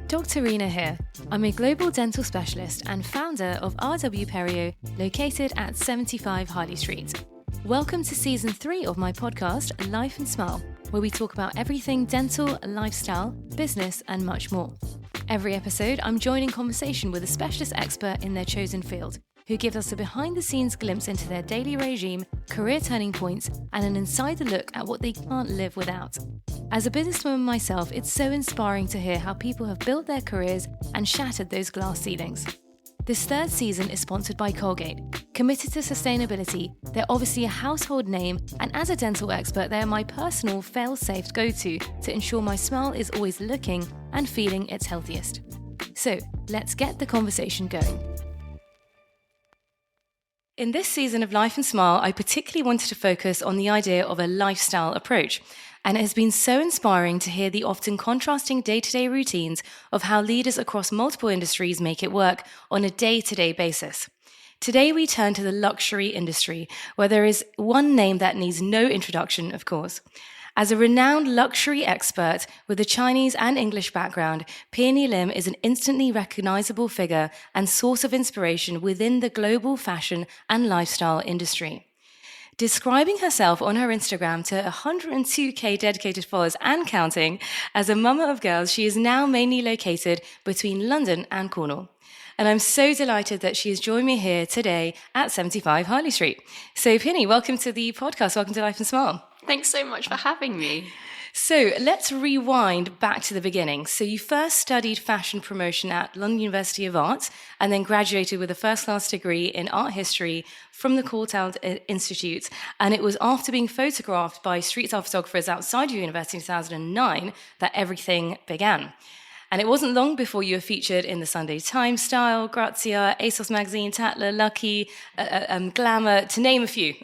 Dr Reena here. I'm a global dental specialist and founder of RW Perio, located at 75 Harley Street. Welcome to Season 3 of my podcast, Life Smile, where we talk about everything dental, lifestyle, business, and much more. Every episode, I'm joining conversation with a specialist expert in their chosen field, who gives us a behind-the-scenes glimpse into their daily regime, career turning points, and an insider look at what they can't live without. As a businesswoman myself, it's so inspiring to hear how people have built their careers and shattered those glass ceilings. This third season is sponsored by Colgate. Committed to sustainability, they're obviously a household name, and as a dental expert, they are my personal fail-safe go-to to ensure my smile is always looking and feeling its healthiest. So, let's get the conversation going. In this season of Life and Smile, I particularly wanted to focus on the idea of a lifestyle approach. And it has been so inspiring to hear the often contrasting day-to-day routines of how leaders across multiple industries make it work on a day-to-day basis. Today, we turn to the luxury industry, where there is one name that needs no introduction, of course. As a renowned luxury expert with a Chinese and English background, Peony Lim is an instantly recognizable figure and source of inspiration within the global fashion and lifestyle industry. Describing herself on her Instagram to 102k dedicated followers and counting, as a mama of girls, she is now mainly located between London and Cornwall. And I'm so delighted that she has joined me here today at 75 Harley Street. So Peony, welcome to the podcast. Welcome to Life and Smile. Thanks so much for having me. So let's rewind back to the beginning. So you first studied fashion promotion at London University of Art and then graduated with a first-class degree in art history from the Court Talent Institute. And it was after being photographed by street style photographers outside your university in 2009 that everything began. And it wasn't long before you were featured in the Sunday Times, Style, Grazia, ASOS Magazine, Tatler, Lucky, Glamour, to name a few.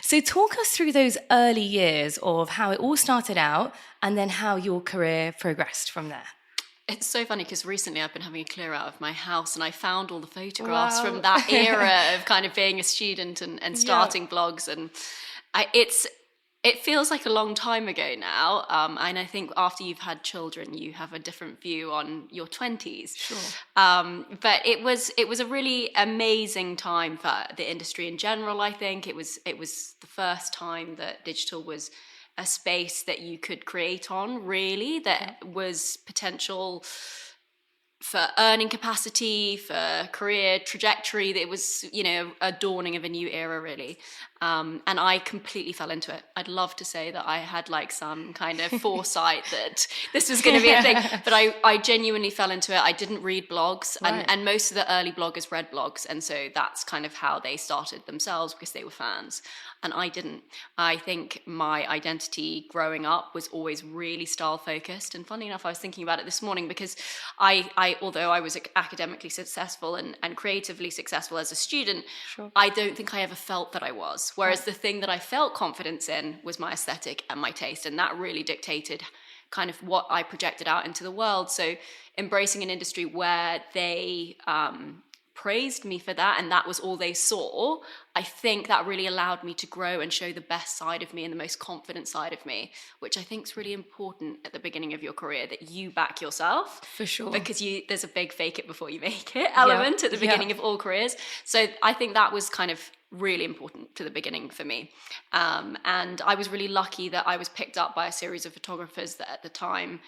So talk us through those early years of how it all started out and then how your career progressed from there. It's so funny because recently I've been having a clear out of my house and I found all the photographs from that era of kind of being a student and starting blogs. And it feels like a long time ago now, and I think after you've had children, you have a different view on your 20s. Sure. But it was a really amazing time for the industry in general. I think it was the first time that digital was a space that you could create on, really, that was potential for earning capacity, for career trajectory. That it was, a dawning of a new era, really. And I completely fell into it. I'd love to say that I had like some kind of foresight that this was going to be a thing, but I genuinely fell into it. I didn't read blogs, and most of the early bloggers read blogs. And so that's kind of how they started themselves, because they were fans. And I didn't. I think my identity growing up was always really style focused. And funny enough, I was thinking about it this morning because I although I was academically successful and creatively successful as a student, I don't think I ever felt that I was. Whereas the thing that I felt confidence in was my aesthetic and my taste. And that really dictated kind of what I projected out into the world. So embracing an industry where they praised me for that, and that was all they saw, I think that really allowed me to grow and show the best side of me and the most confident side of me, which I think is really important at the beginning of your career, that you back yourself. For sure. Because there's a big fake it before you make it element at the beginning of all careers. So I think that was kind of really important to the beginning for me. And I was really lucky that I was picked up by a series of photographers that at the time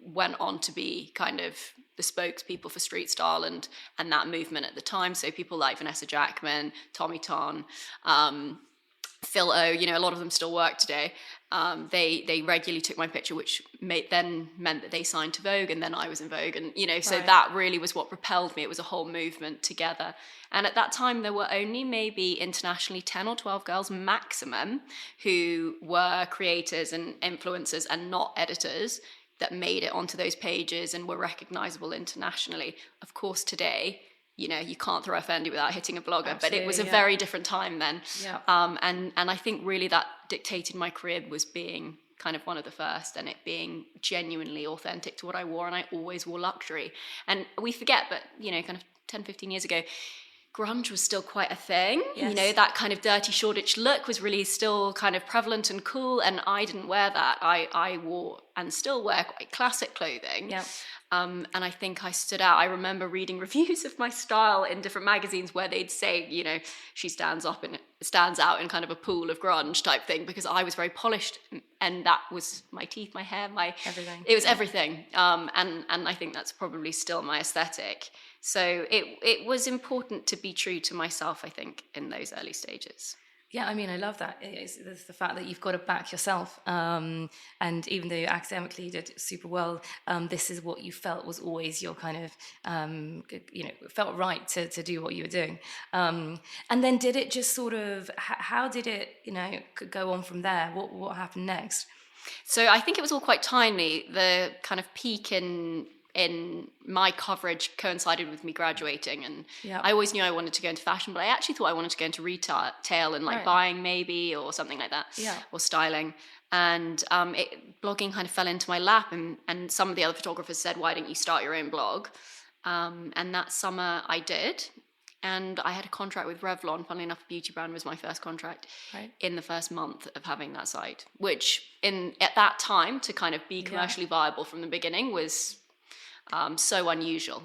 went on to be kind of the spokespeople for street style and that movement at the time. So people like Vanessa Jackman, Tommy Ton, Phil O, a lot of them still work today. They regularly took my picture, which meant that they signed to Vogue, and then I was in Vogue, and so that really was what propelled me. It was a whole movement together. And at that time, there were only maybe internationally 10 or 12 girls maximum who were creators and influencers and not editors that made it onto those pages and were recognizable internationally. Of course, today, you can't throw a Fendi without hitting a blogger. Absolutely, but it was a very different time then. Yeah. And I think really that dictated my career, was being kind of one of the first, and it being genuinely authentic to what I wore. And I always wore luxury. And we forget, but kind of 10, 15 years ago, grunge was still quite a thing. Yes. You know, that kind of dirty Shoreditch look was really still kind of prevalent and cool, and I didn't wear that. I wore and still wear quite classic clothing. Yeah. And I think I stood out. I remember reading reviews of my style in different magazines where they'd say, you know, she stands out in kind of a pool of grunge type thing, because I was very polished, and that was my teeth, my hair, my everything. It was everything. And I think that's probably still my aesthetic. So it was important to be true to myself, I think, in those early stages. Yeah, I mean, I love that. It's the fact that you've got to back yourself. And even though you academically did super well, this is what you felt was always your kind of, it felt right to do what you were doing. And then did it just sort of, how did it, go on from there? What happened next? So I think it was all quite timely. The kind of peak in my coverage coincided with me graduating, and I always knew I wanted to go into fashion, but I actually thought I wanted to go into retail and like buying maybe, or something like that, or styling. And blogging kind of fell into my lap, and some of the other photographers said, why don't you start your own blog? And that summer I did. And I had a contract with Revlon. Funnily enough, a beauty brand was my first contract in the first month of having that site, which at that time, to kind of be commercially viable from the beginning, was so unusual.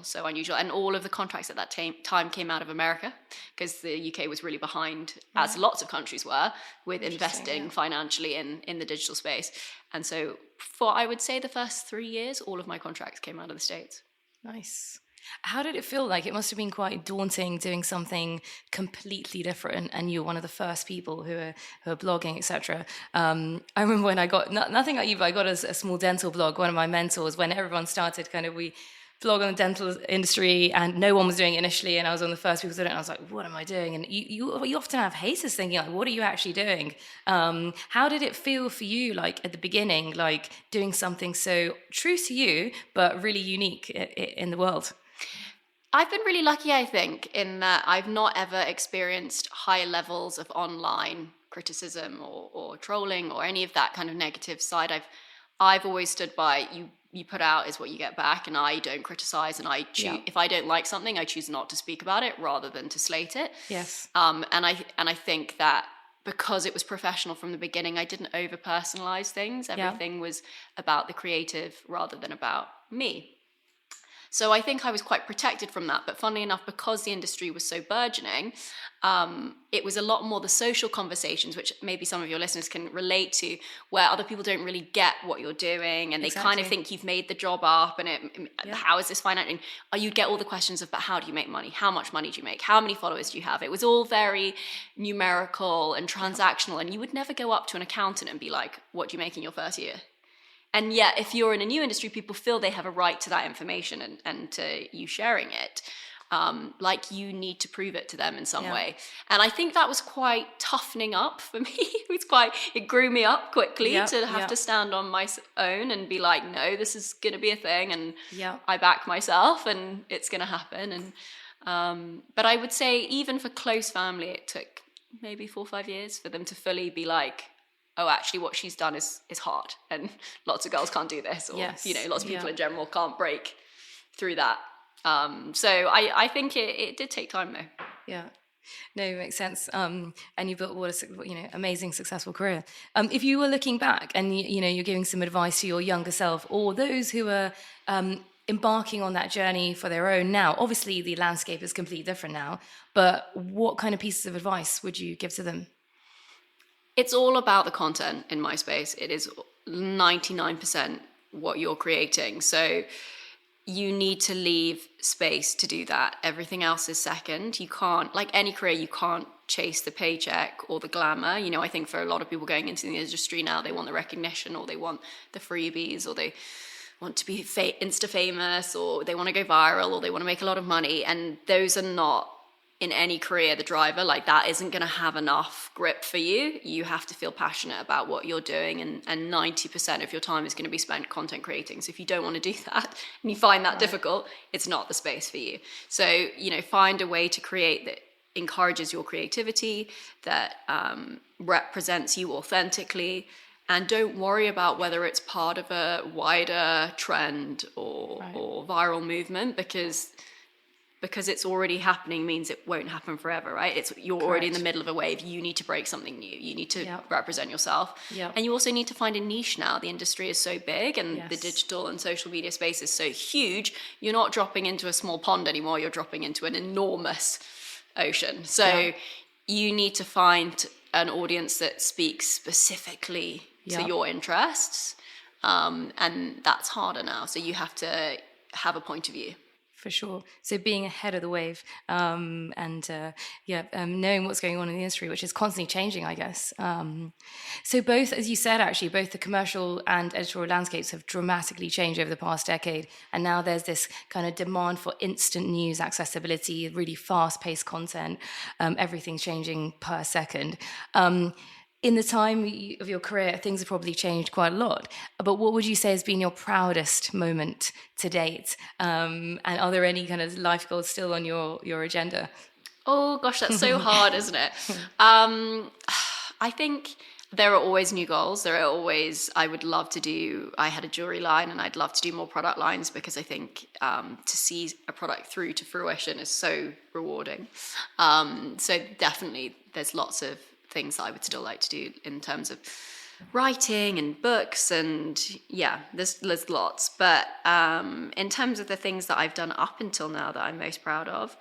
And all of the contracts at that time came out of America, because the UK was really behind, as lots of countries were, with investing financially in the digital space. And so for, I would say, the first 3 years, all of my contracts came out of the States. Nice. How did it feel like? It must have been quite daunting doing something completely different, and you're one of the first people who are blogging, etc. I remember when I got, nothing like you, but I got a small dental blog. One of my mentors, when everyone started we blog on the dental industry, and no one was doing it initially, and I was one of the first people to do it, and I was like, what am I doing? And you often have haters thinking, like, what are you actually doing? How did it feel for you, like, at the beginning, like, doing something so true to you, but really unique in the world? I've been really lucky, I think, in that I've not ever experienced high levels of online criticism or trolling or any of that kind of negative side. I've always stood by, you put out is what you get back, and I don't criticize, and I choose, if I don't like something, I choose not to speak about it rather than to slate it. Yes. And I think that because it was professional from the beginning, I didn't over personalize things. Everything was about the creative rather than about me. So I think I was quite protected from that. But funnily enough, because the industry was so burgeoning, it was a lot more the social conversations, which maybe some of your listeners can relate to, where other people don't really get what you're doing, and they kind of think you've made the job up, and how is this financing? You'd get all the questions of, but how do you make money? How much money do you make? How many followers do you have? It was all very numerical and transactional, and you would never go up to an accountant and be like, what do you make in your first year? And yet, if you're in a new industry, people feel they have a right to that information and to you sharing it. Like you need to prove it to them in some way. And I think that was quite toughening up for me. It grew me up quickly to have to stand on my own and be like, no, this is going to be a thing. And I back myself, and it's going to happen. And but I would say, even for close family, it took maybe 4 or 5 years for them to fully be like, oh, actually what she's done is hard, and lots of girls can't do this, or lots of people in general can't break through that. So I think it did take time, though. Yeah, no, it makes sense. And you built what a amazing, successful career. If you were looking back and you're giving some advice to your younger self, or those who are embarking on that journey for their own now, obviously the landscape is completely different now, but what kind of pieces of advice would you give to them? It's all about the content in my space. It is 99% what you're creating. So you need to leave space to do that. Everything else is second. You can't, like any career, you can't chase the paycheck or the glamour. I think for a lot of people going into the industry now, they want the recognition, or they want the freebies, or they want to be Insta famous, or they want to go viral, or they want to make a lot of money. And those are not, in any career, the driver. Like, that isn't going to have enough grip for you. You have to feel passionate about what you're doing, and 90% of your time is going to be spent content creating. So if you don't want to do that, and you find that difficult, it's not the space for you. So, find a way to create that encourages your creativity, that represents you authentically, and don't worry about whether it's part of a wider trend or viral movement, because because it's already happening means it won't happen forever, right? You're already in the middle of a wave. You need to break something new. You need to represent yourself. And you also need to find a niche now. The industry is so big, and the digital and social media space is so huge. You're not dropping into a small pond anymore. You're dropping into an enormous ocean. So you need to find an audience that speaks specifically to your interests. And that's harder now. So you have to have a point of view. For sure. So being ahead of the wave, and knowing what's going on in the industry, which is constantly changing, I guess. So both, as you said, actually, both the commercial and editorial landscapes have dramatically changed over the past decade. And now there's this kind of demand for instant news accessibility, really fast-paced content. Everything's changing per second. In the time of your career, things have probably changed quite a lot. But what would you say has been your proudest moment to date? And are there any kind of life goals still on your agenda? Oh, gosh, that's so hard, isn't it? I think there are always new goals. I would love to I had a jewelry line, and I'd love to do more product lines, because I think to see a product through to fruition is so rewarding. So definitely there's lots of things that I would still like to do in terms of writing and books, and there's lots. But in terms of the things that I've done up until now that I'm most proud of,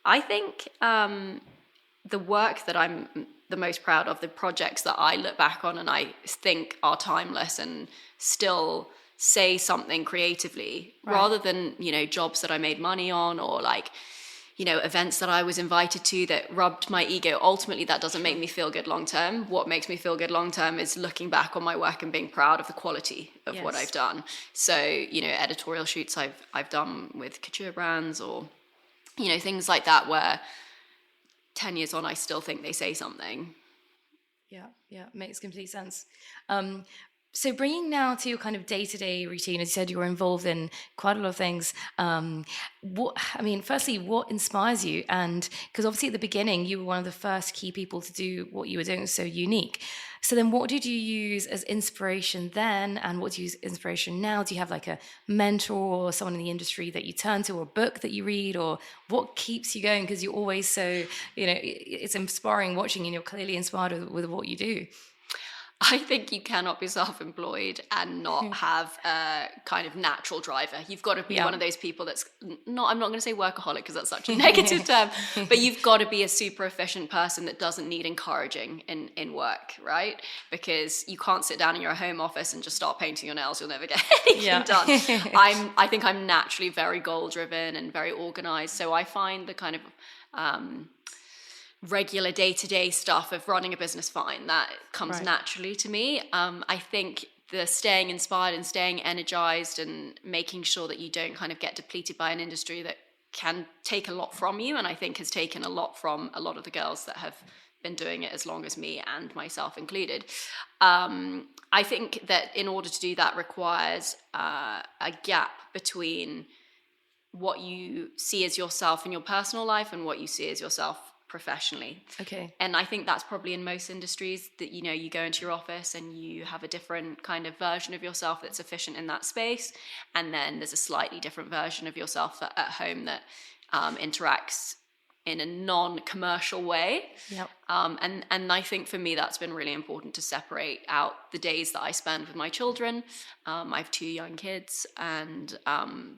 I think the work that I'm the most proud of, the projects that I look back on and I think are timeless and still say something creatively, rather than, jobs that I made money on, or events that I was invited to that rubbed my ego. Ultimately, that doesn't make me feel good long term. What makes me feel good long term is looking back on my work and being proud of the quality of what I've done. So, editorial shoots I've done with couture brands, or, things like that, where 10 years on, I still think they say something. Yeah, makes complete sense. So bringing now to your kind of day-to-day routine, as you said, you were involved in quite a lot of things. Firstly, what inspires you? And because obviously at the beginning, you were one of the first key people to do what you were doing, so unique. So then what did you use as inspiration then? And what do you use as inspiration now? Do you have like a mentor or someone in the industry that you turn to, or a book that you read, or what keeps you going? Because you're always so, it's inspiring watching, and you're clearly inspired with what you do. I think you cannot be self-employed and not have a kind of natural driver. You've got to be one of those people that's not, I'm not going to say workaholic because that's such a negative term, but you've got to be a super efficient person that doesn't need encouraging in work, right? Because you can't sit down in your home office and just start painting your nails. You'll never get anything done. I think I'm naturally very goal-driven and very organized. So I find the kind of regular day-to-day stuff of running a business fine, that comes naturally to me. I think the staying inspired and staying energized and making sure that you don't kind of get depleted by an industry that can take a lot from you, and I think has taken a lot from a lot of the girls that have been doing it as long as me, and myself included. I think that in order to do that requires a gap between what you see as yourself in your personal life and what you see as yourself professionally. Okay. And I think that's probably in most industries, that you go into your office and you have a different kind of version of yourself that's efficient in that space, and then there's a slightly different version of yourself at home that interacts in a non-commercial way. And I think for me that's been really important, to separate out the days that I spend with my children. I have 2 young kids, and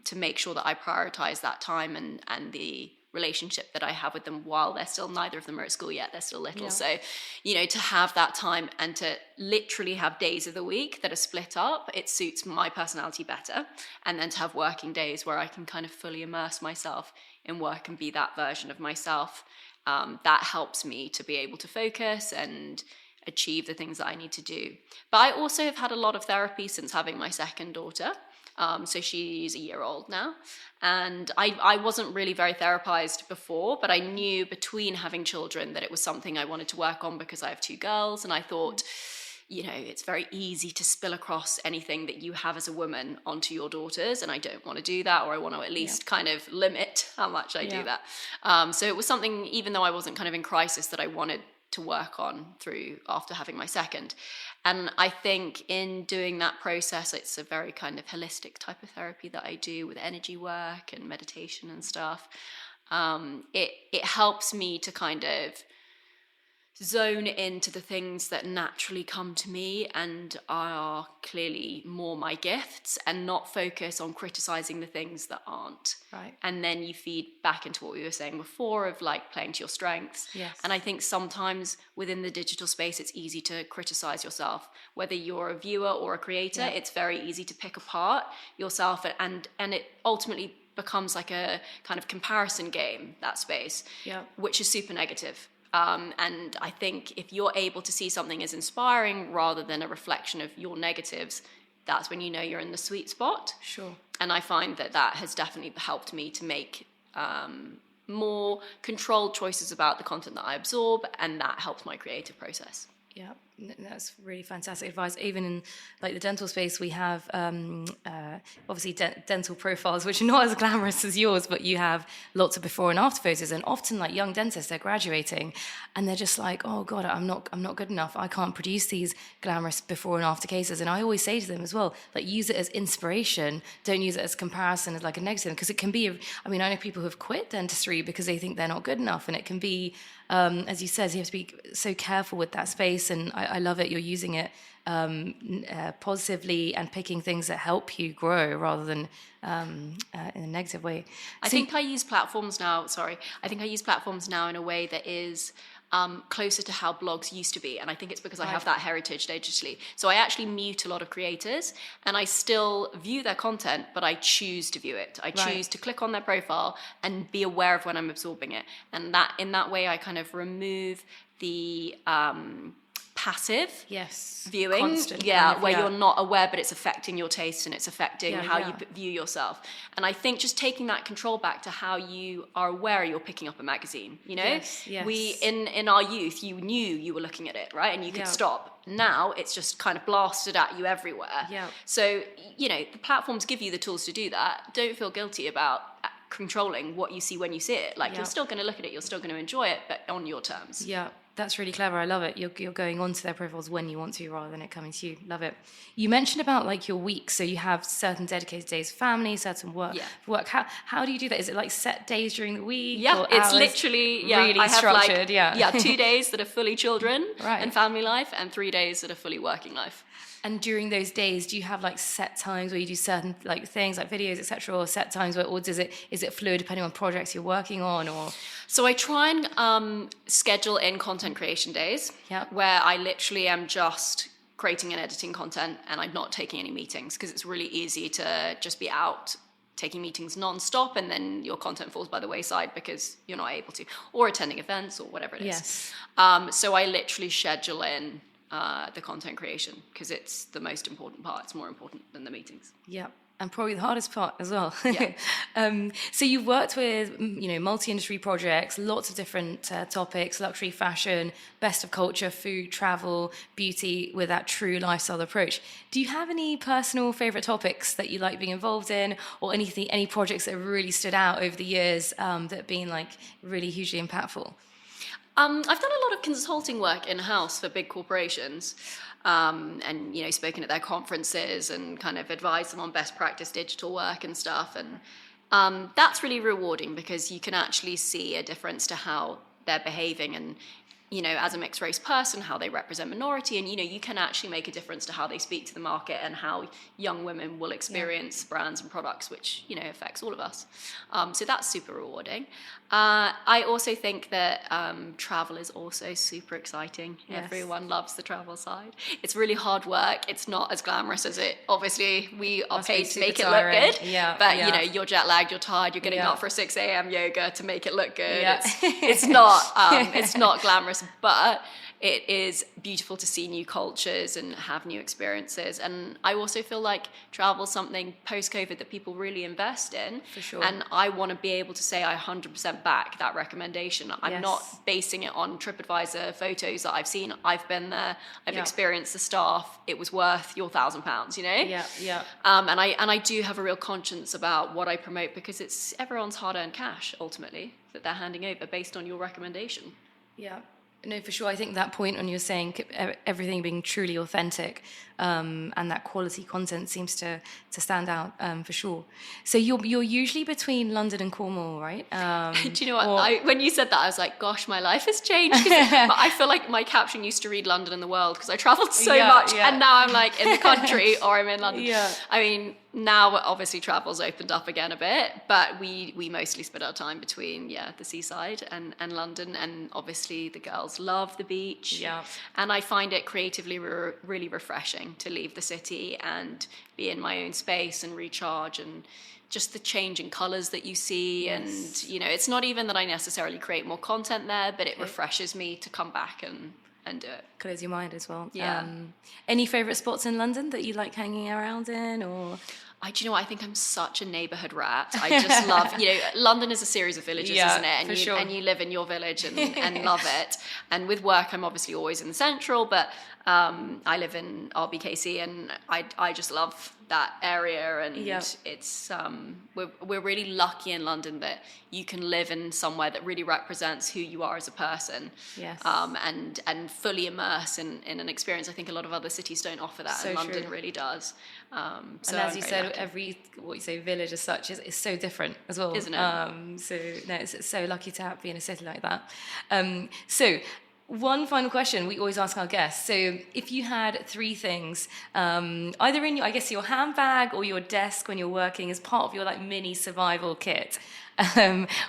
to make sure that I prioritize that time and the relationship that I have with them while they're still, neither of them are at school yet, they're still little. So, to have that time and to literally have days of the week that are split up, it suits my personality better. And then to have working days where I can kind of fully immerse myself in work and be that version of myself, that helps me to be able to focus and achieve the things that I need to do. But I also have had a lot of therapy since having my second daughter. So she's a year old now, and I wasn't really very therapized before, but I knew between having children that it was something I wanted to work on, because I have 2 girls, and I thought, it's very easy to spill across anything that you have as a woman onto your daughters, and I don't want to do that, or I want to at least kind of limit how much I do that. So it was something, even though I wasn't kind of in crisis, that I wanted to work on through after having my second. And I think in doing that process, it's a very kind of holistic type of therapy that I do with energy work and meditation and stuff. It helps me to kind of zone into the things that naturally come to me and are clearly more my gifts, and not focus on criticizing the things that aren't. Right. And then you feed back into what we were saying before of like playing to your strengths. Yes. And I think sometimes within the digital space, it's easy to criticize yourself. Whether you're a viewer or a creator, it's very easy to pick apart yourself, and it ultimately becomes like a kind of comparison game, that space, which is super negative. And I think if you're able to see something as inspiring rather than a reflection of your negatives, that's when you know you're in the sweet spot. Sure. And I find that has definitely helped me to make more controlled choices about the content that I absorb, and that helps my creative process. Yeah, that's really fantastic advice. Even in like the dental space, we have obviously dental profiles, which are not as glamorous as yours, but you have lots of before and after photos. And often, like young dentists, they're graduating, and they're just like, "Oh God, I'm not good enough. I can't produce these glamorous before and after cases." And I always say to them as well, like, use it as inspiration. Don't use it as comparison, as like a negative, because it can be. I mean, I know people who have quit dentistry because they think they're not good enough, and it can be. As you said, you have to be so careful with that space, and I love it. You're using it positively and picking things that help you grow rather than in a negative way. I think I use platforms now. I think I use platforms now in a way that is closer to how blogs used to be, and I think it's because I have that heritage digitally. So I actually mute a lot of creators, and I still view their content, but I choose to view it. I choose to click on their profile and be aware of when I'm absorbing it, and that in that way I kind of remove the passive viewing, constant where you're not aware, but it's affecting your taste and it's affecting how you view yourself. And I think just taking that control back to how you are aware you're picking up a magazine, you know, we in our youth, you knew you were looking at it, right, and you could stop. Now it's just kind of blasted at you everywhere. So you know, the platforms give you the tools to do that. Don't feel guilty about controlling what you see when you see it. Like you're still going to look at it, you're still going to enjoy it, but on your terms. That's really clever. I love it. You're going onto their profiles when you want to rather than it coming to you. Love it. You mentioned about like your week. So you have certain dedicated days for family, certain work. How do you do that? Is it like set days during the week? Yeah, it's literally really I have structured. Like, 2 days that are fully children and family life, and 3 days that are fully working life. And during those days, do you have like set times where you do certain like things like videos, etc., or set times where, or is it fluid depending on projects you're working on? Or so I try and schedule in content creation days where I literally am just creating and editing content, and I'm not taking any meetings, because it's really easy to just be out taking meetings non-stop, and then your content falls by the wayside because you're not able to, or attending events or whatever it is. So I literally schedule in the content creation, because it's the most important part. It's more important than the meetings. And probably the hardest part as well. So you've worked with, multi-industry projects, lots of different topics: luxury, fashion, best of culture, food, travel, beauty, with that true lifestyle approach. Do you have any personal favorite topics that you like being involved in, or any projects that really stood out over the years that have been like really hugely impactful? I've done a lot of consulting work in-house for big corporations, and spoken at their conferences and kind of advised them on best practice digital work and stuff, and that's really rewarding, because you can actually see a difference to how they're behaving, and as a mixed race person, how they represent minority, and you can actually make a difference to how they speak to the market and how young women will experience brands and products, which affects all of us. So that's super rewarding. I also think that travel is also super exciting. Everyone loves the travel side. It's really hard work. It's not as glamorous as it. Obviously, we are paid to make it look good. But you're jet lagged, you're tired, you're getting up for 6 a.m. yoga to make it look good. It's not glamorous, but it is beautiful to see new cultures and have new experiences. And I also feel like travel is something post-COVID that people really invest in. For sure. And I want to be able to say I 100% back that recommendation. I'm not basing it on TripAdvisor photos that I've seen. I've been there. I've experienced the staff. It was worth your £1,000, And I do have a real conscience about what I promote, because it's everyone's hard-earned cash, ultimately, that they're handing over based on your recommendation. No, for sure. I think that point on you're saying everything being truly authentic, and that quality content seems to stand out, for sure. So you're usually between London and Cornwall, right? Do you know what? When you said that, I was like, gosh, my life has changed. But I feel like my caption used to read London and the world because I travelled so much, and now I'm like in the country or I'm in London. Yeah. I mean, now obviously travel's opened up again a bit, but we mostly spend our time between the seaside and London, and obviously the girls love the beach. Yeah. And I find it creatively really refreshing to leave the city and be in my own space and recharge, and just the change in colours that you see. Yes. And it's not even that I necessarily create more content there, but it refreshes me to come back and do it. Clears your mind as well. Yeah. Any favourite spots in London that you like hanging around in, or? Do you know what? I think I'm such a neighbourhood rat. I just love, London is a series of villages, isn't it? And sure. And you live in your village and love it. And with work, I'm obviously always in the central, but I live in RBKC, and I just love that area. And it's we're really lucky in London that you can live in somewhere that really represents who you are as a person. Yes. And fully immerse in an experience. I think a lot of other cities don't offer that, and London really does. And as you said, every village as such is so different as well, isn't it? So no, it's so lucky to be in a city like that. So one final question we always ask our guests. So if you had three things, either in your handbag or your desk when you're working as part of your mini survival kit,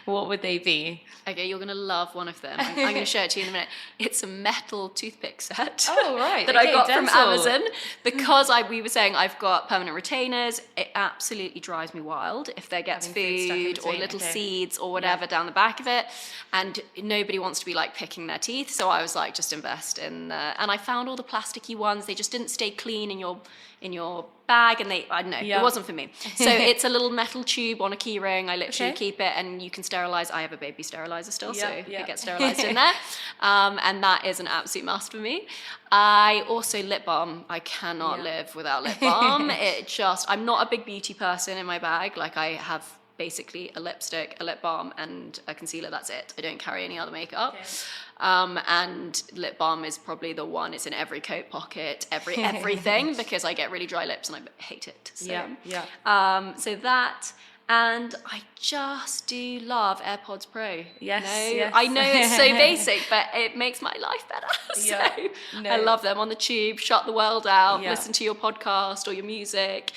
what would they be? Okay, you're going to love one of them. I'm going to show it to you in a minute. It's a metal toothpick set. Oh, right. that I got from Amazon. Because we were saying I've got permanent retainers. It absolutely drives me wild if there gets food or little seeds or whatever down the back of it. And nobody wants to be picking their teeth. So I was like, just invest in... and I found all the plasticky ones. They just didn't stay clean in your bag, and I don't know, it wasn't for me. So it's a little metal tube on a key ring. I literally keep it, and you can sterilize. I have a baby sterilizer still, so it gets sterilized in there. And that is an absolute must for me. I also lip balm. I cannot live without lip balm. I'm not a big beauty person in my bag. I have basically a lipstick, a lip balm, and a concealer. That's it. I don't carry any other makeup. Okay. And lip balm is probably the one. It's in every coat pocket, everything, because I get really dry lips and I hate it. So, so that, and I just do love AirPods Pro. Yes, I know it's so basic, but it makes my life better. I love them on the tube, shut the world out, listen to your podcast or your music.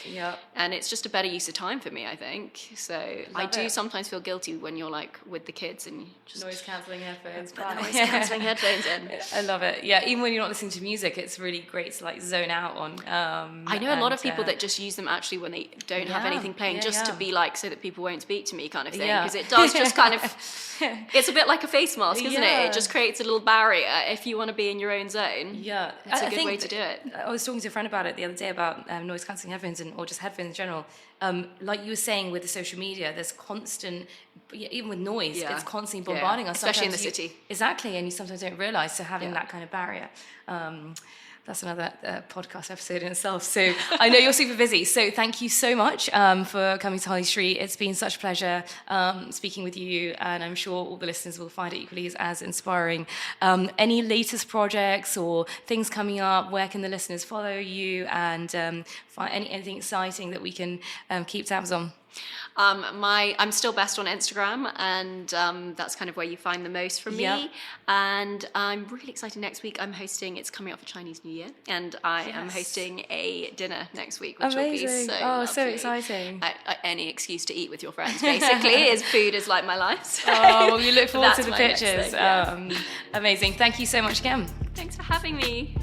And it's just a better use of time for me, I think. So I do sometimes feel guilty when you're with the kids and you just... Noise cancelling headphones. Put the noise cancelling headphones in. I love it. Yeah, even when you're not listening to music, it's really great to zone out on. I know a lot of people that just use them actually when they don't have anything playing, to be so that people won't speak to me kind of thing, because it does just kind of it's a bit like a face mask, isn't it? It just creates a little barrier if you want to be in your own zone. It's a good way to do it. I was talking to a friend about it the other day about noise cancelling headphones or just headphones in general. Like you were saying with the social media, there's constant, even with noise, it's constantly bombarding us, especially in the city. Exactly, and you sometimes don't realise. So having that kind of barrier. That's another podcast episode in itself. So I know you're super busy. So thank you so much for coming to Harley Street. It's been such a pleasure speaking with you, and I'm sure all the listeners will find it equally as inspiring. Any latest projects or things coming up? Where can the listeners follow you, and find anything exciting that we can keep tabs on? I'm still best on Instagram, and that's kind of where you find the most from me. And I'm really excited. Next week I'm hosting, it's coming up for Chinese New Year, and I am hosting a dinner next week, which will be so lovely. So exciting. Any excuse to eat with your friends, basically. Food is like my life. So. Oh, well, you look forward to the pictures. Amazing. Thank you so much again. Thanks for having me.